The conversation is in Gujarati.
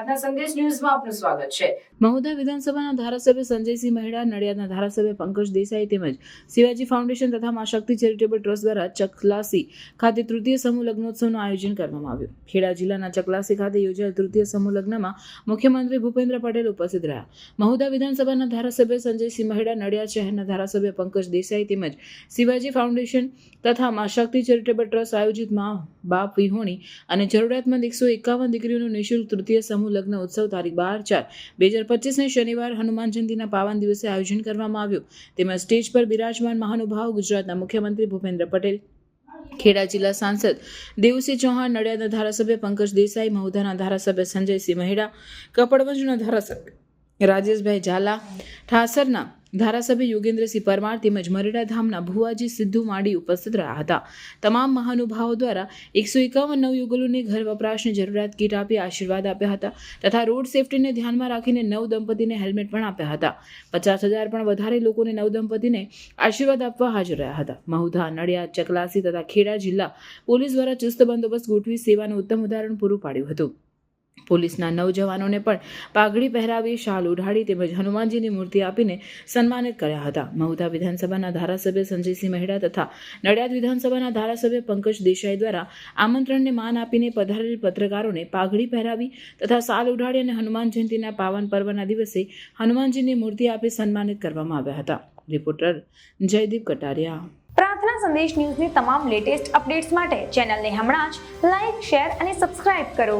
પ્રાર્થના સંદેશ ન્યૂઝમાં આપનું સ્વાગત છે। મહુધા વિધાનસભાના ધારાસભ્ય સંજયસિંહ મહેડા, નડિયાદના ધારાસભ્ય પંકજ દેસાઈ તેમજ શિવાજી ફાઉન્ડેશન તથા મા શક્તિ ચેરિટેબલ ટ્રસ્ટ દ્વારા ચકલાસી ખાતે તૃતીય સમૂહ લગ્નોત્સવનું આયોજન કરવામાં આવ્યું। ખેડા જિલ્લાના ચકલાસી ખાતે યોજાયેલ તૃતીય સમૂહ લગ્નમાં મુખ્યમંત્રી ભૂપેન્દ્ર પટેલ ઉપસ્થિત રહ્યા। મહુધા વિધાનસભાના ધારાસભ્ય સંજયસિંહ મહેડા, નડિયાદ શહેરના ધારાસભ્ય પંકજ દેસાઈ તેમજ શિવાજી ફાઉન્ડેશન તથા મા શક્તિ ચેરિટેબલ ટ્રસ્ટ આયોજિત મા બાપ વિહોણી અને જરૂરિયાતમંદ 151 દીકરીઓનું નિઃશુલ્ક તૃતીય સમૂહ લગ્ન ઉત્સવ તારીખ 12/4/2025 શનિવાર હનુમાન જયંતિના પાવન દિવસે આયોજન કરવામાં આવ્યું। તેમજ સ્ટેજ પર બિરાજમાન મહાનુભાવ ગુજરાતના મુખ્યમંત્રી ભૂપેન્દ્ર પટેલ, ખેડા જિલ્લા સાંસદ દેવસિંહ ચૌહાણ, નડિયાદના ધારાસભ્ય પંકજ દેસાઈ, મહુધાના ધારાસભ્ય સંજયસિંહ મહેડા, કપડવંજના ધારાસભ્ય રાજેશભાઈ ઝાલા, ઠાસરના ધારાસભ્ય યોગેન્દ્રસિંહ પરમાર તેમજ મરેડા ધામના ભુવાજી સિદ્ધુ માડી ઉપસ્થિત રહ્યા હતા। તમામ મહાનુભાવો દ્વારા 151 નવયુગલોને ઘર વપરાશની જરૂરિયાત કીટ આપી આશીર્વાદ આપ્યા હતા તથા રોડ સેફટીને ધ્યાનમાં રાખીને નવ દંપતીને હેલ્મેટ પણ આપ્યા હતા। 50,000 પણ વધારે લોકોને નવ દંપતીને આશીર્વાદ આપવા હાજર રહ્યા હતા। મહુધા, નડિયાદ, ચકલાસી તથા ખેડા જિલ્લા પોલીસ દ્વારા ચુસ્ત બંદોબસ્ત ગોઠવી સેવાનું ઉત્તમ ઉદાહરણ પૂરું પાડ્યું હતું। પોલીસના 9 જવાનોને પણ પાઘડી પહેરાવી, શાલ ઉઢાડી તેમજ હનુમાનજીની મૂર્તિ આપીને સન્માનિત કર્યા હતા। મહુધા વિધાનસભાના ધારાસભ્ય સંજયસિંહ મહેડા તથા નડિયાદ વિધાનસભાના ધારાસભ્ય પંકજ દેસાઈ દ્વારા આમંત્રણને માન આપીને પધારેલ પત્રકારોને પાઘડી પહેરાવી તથા શાલ ઉઢાડી અને હનુમાન જયંતિના પાવન પર્વના દિવસે હનુમાનજીની મૂર્તિ આપી સન્માનિત કરવામાં આવ્યા હતા। રિપોર્ટર જયદીપ કટારિયા। પ્રાર્થના સંદેશ ન્યૂઝની તમામ લેટેસ્ટ અપડેટ્સ માટે ચેનલને હમણાં જ લાઇક, શેર અને સબસ્ક્રાઇબ કરો।